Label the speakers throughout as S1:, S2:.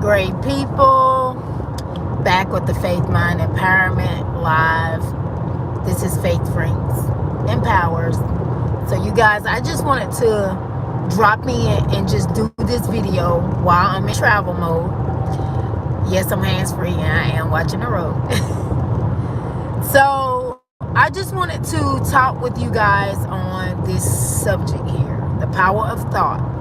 S1: great people? Back with the Faith Mind Empowerment Live. This is Frinks Empowers. So you guys, I just wanted to drop in and just do this video while I'm in travel mode. Yes, I'm hands-free and I am watching the road. So I just wanted to talk with you guys on this subject here, the power of thought.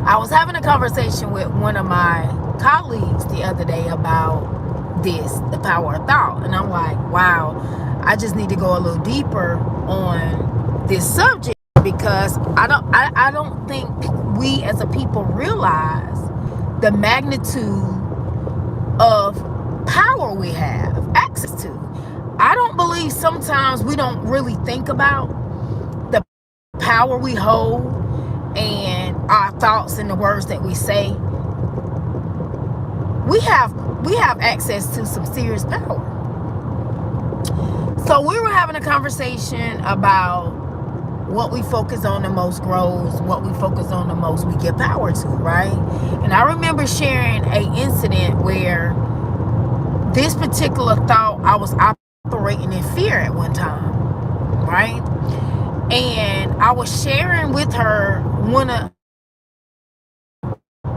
S1: I was having a conversation with one of my colleagues the other day about this, the power of thought. And I'm like, wow, I just need to go a little deeper on this subject because I don't think we as a people realize the magnitude of power we have access to. I don't believe sometimes we don't really think about the power we hold and our thoughts and the words that we say. We have access to some serious power. So we were having a conversation about what we focus on the most grows, what we focus on the most we give power to, right? And I remember sharing an incident where this particular thought, I was operating in fear at one time, right? And I was sharing with her one of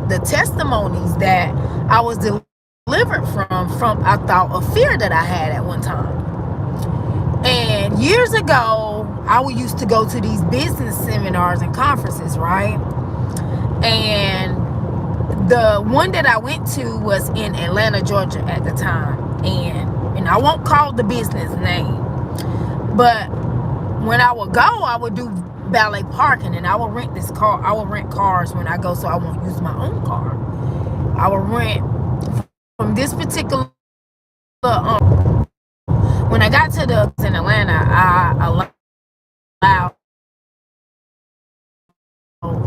S1: the testimonies that I was delivered from a thought of fear that I had at one time. And years ago, I used to go to these business seminars and conferences, right? And the one that I went to was in Atlanta, Georgia at the time. And I won't call the business name, but when I would go, I would do valet parking, and I would rent this car. I would rent cars when I go, so I won't use my own car. I would rent from this particular. When I got to in Atlanta, I allowed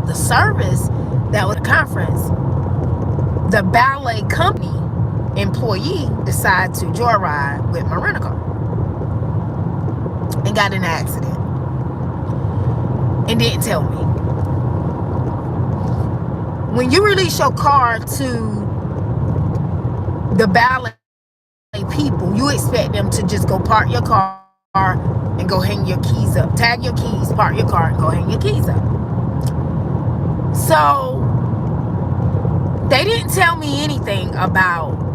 S1: the service that was a conference. The ballet company employee decided to joyride with my rental car and got in an accident and didn't tell me. When you release your car to the ballet people, you expect them to just go park your car and go hang your keys up, tag your keys, park your car and go hang your keys up. So they didn't tell me anything about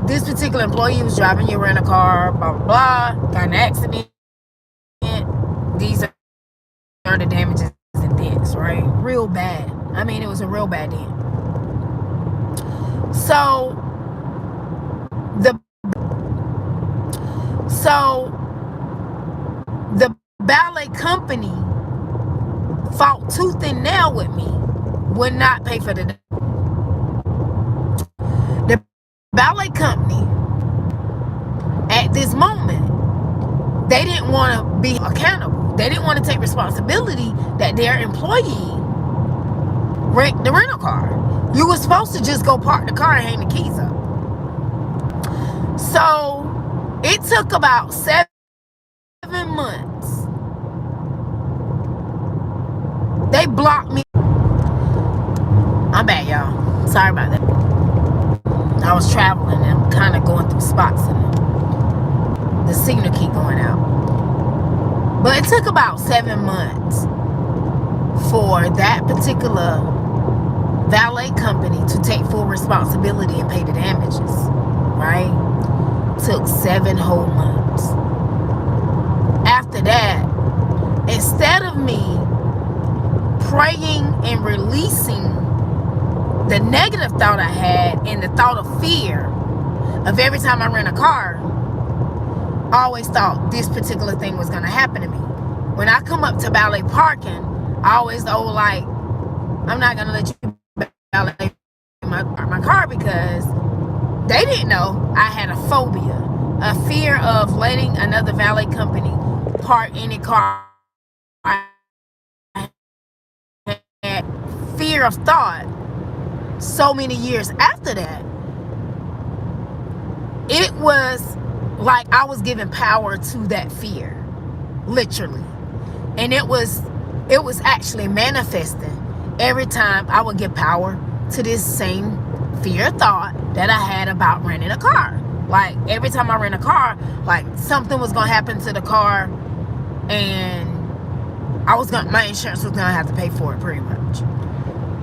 S1: this particular employee was driving your rental car, blah, blah, blah, got in an accident. These are the damages and dents, right? Real bad. I mean, it was a real bad dent. So the ballet company fought tooth and nail with me, would not pay for the ballet company at this moment. They didn't want to be accountable. They didn't want to take responsibility that their employee wrecked the rental car. You were supposed to just go park the car and hang the keys up. So it took about 7 months. They blocked me. I'm back, y'all. Sorry about that. I was traveling and I'm kind of going through spots and the signal keep going out. But it took about 7 months for that particular valet company to take full responsibility and pay the damages, right? Took 7 whole months. After that, instead of me praying and releasing the negative thought I had and the thought of fear of every time I rent a car, I always thought this particular thing was going to happen to me. When I come up to valet parking, I always like, I'm not going to let you valet my car, because they didn't know I had a phobia, a fear of letting another valet company park any car. I had fear of thought. So many years after that, it was like I was giving power to that fear, literally. And it was actually manifesting every time I would give power to this same fear thought that I had about renting a car. Like, every time I rent a car, like, something was going to happen to the car, and my insurance was going to have to pay for it, pretty much.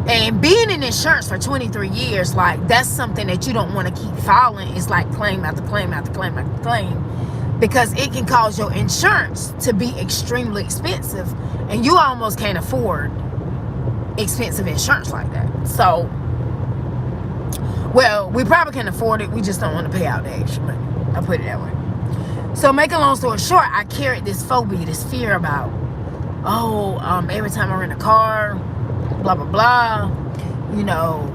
S1: And being in insurance for 23 years, like, that's something that you don't want to keep filing. It's like claim after claim after claim after claim, because it can cause your insurance to be extremely expensive, and you almost can't afford expensive insurance like that. So, well, we probably can afford it. We just don't want to pay out the extra money. I'll put it that way. So, make a long story short, I carried this phobia, this fear about, every time I rent a car, blah, blah, blah. You know,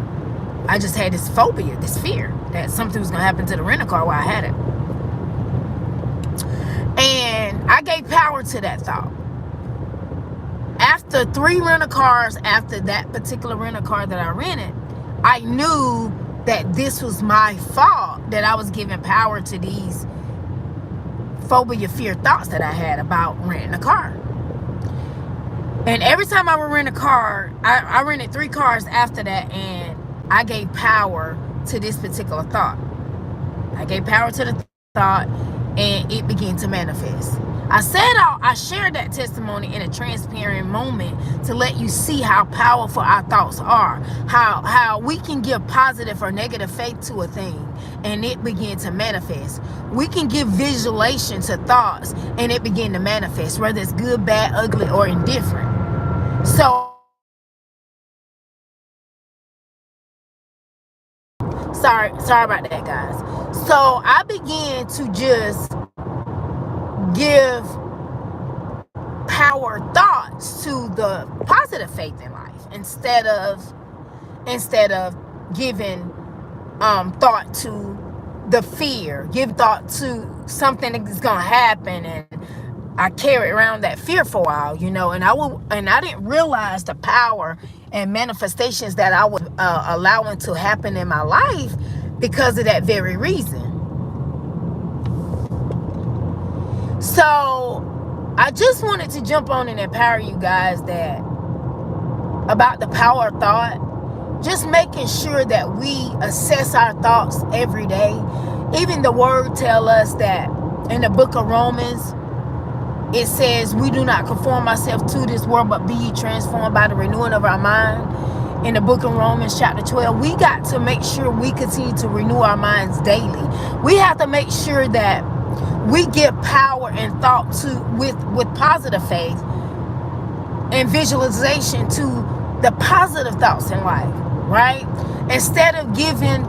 S1: I just had this phobia, this fear that something was going to happen to the rental car while I had it. And I gave power to that thought. After 3 rental cars, after that particular rental car that I rented, I knew that this was my fault, that I was giving power to these phobia, fear thoughts that I had about renting a car. And every time I would rent a car, I rented 3 cars after that, and I gave power to this particular thought. I gave power to the thought, and it began to manifest. I shared that testimony in a transparent moment to let you see how powerful our thoughts are, how we can give positive or negative faith to a thing, and it began to manifest. We can give visualization to thoughts, and it began to manifest, whether it's good, bad, ugly, or indifferent. So, sorry about that, guys. So I began to just give power thoughts to the positive faith in life, instead of giving thought to the fear. Give thought to something that's gonna happen, and I carried around that fear for a while, you know, and I didn't realize the power and manifestations that I was allowing to happen in my life because of that very reason. So I just wanted to jump on and empower you guys that about the power of thought, just making sure that we assess our thoughts every day. Even the word tell us that in the book of Romans, it says, we do not conform ourselves to this world, but be ye transformed by the renewing of our mind. In the book of Romans chapter 12, we got to make sure we continue to renew our minds daily. We have to make sure that we give power and thought to with positive faith and visualization to the positive thoughts in life, right? Instead of giving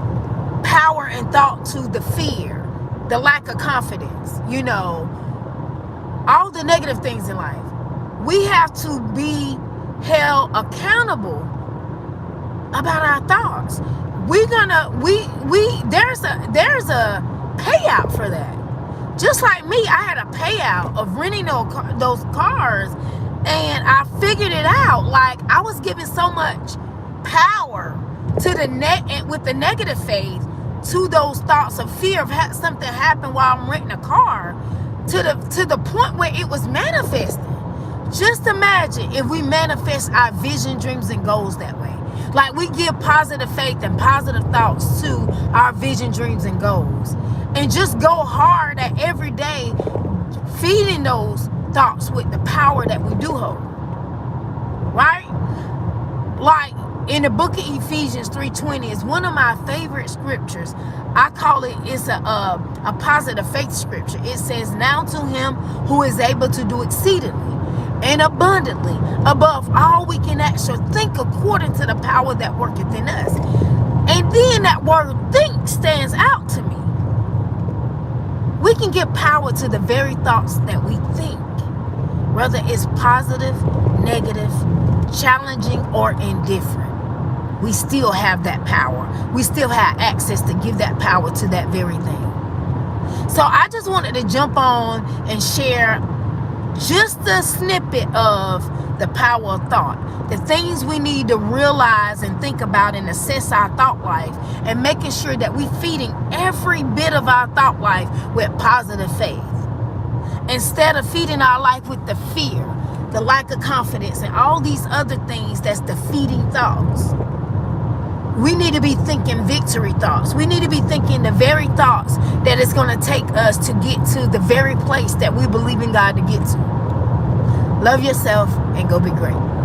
S1: power and thought to the fear, the lack of confidence, you know, all the negative things in life. We have to be held accountable about our thoughts. There's a payout for that. Just like me, I had a payout of renting those cars, and I figured it out. Like, I was giving so much power to with the negative faith to those thoughts of fear of something happen while I'm renting a car, to the point where it was manifesting. Just imagine if we manifest our vision, dreams, and goals that way. Like, we give positive faith and positive thoughts to our vision, dreams, and goals, and just go hard at every day feeding those thoughts with the power that we do hold, right? Like in the book of Ephesians 3:20 is one of my favorite scriptures. I call it's a positive faith scripture. It says, now to him who is able to do exceedingly and abundantly above all we can ask or think, according to the power that worketh in us. And then that word think stands out to me. We can give power to the very thoughts that we think, whether it's positive, negative, challenging, or indifferent. We still have that power. We still have access to give that power to that very thing. So I just wanted to jump on and share just a snippet of the power of thought, the things we need to realize and think about and assess our thought life, and making sure that we're feeding every bit of our thought life with positive faith, instead of feeding our life with the fear, the lack of confidence, and all these other things that's defeating thoughts, We need to be thinking victory thoughts. We need to be thinking the very thoughts that it's going to take us to get to the very place that we believe in God to get to. Love yourself and go be great.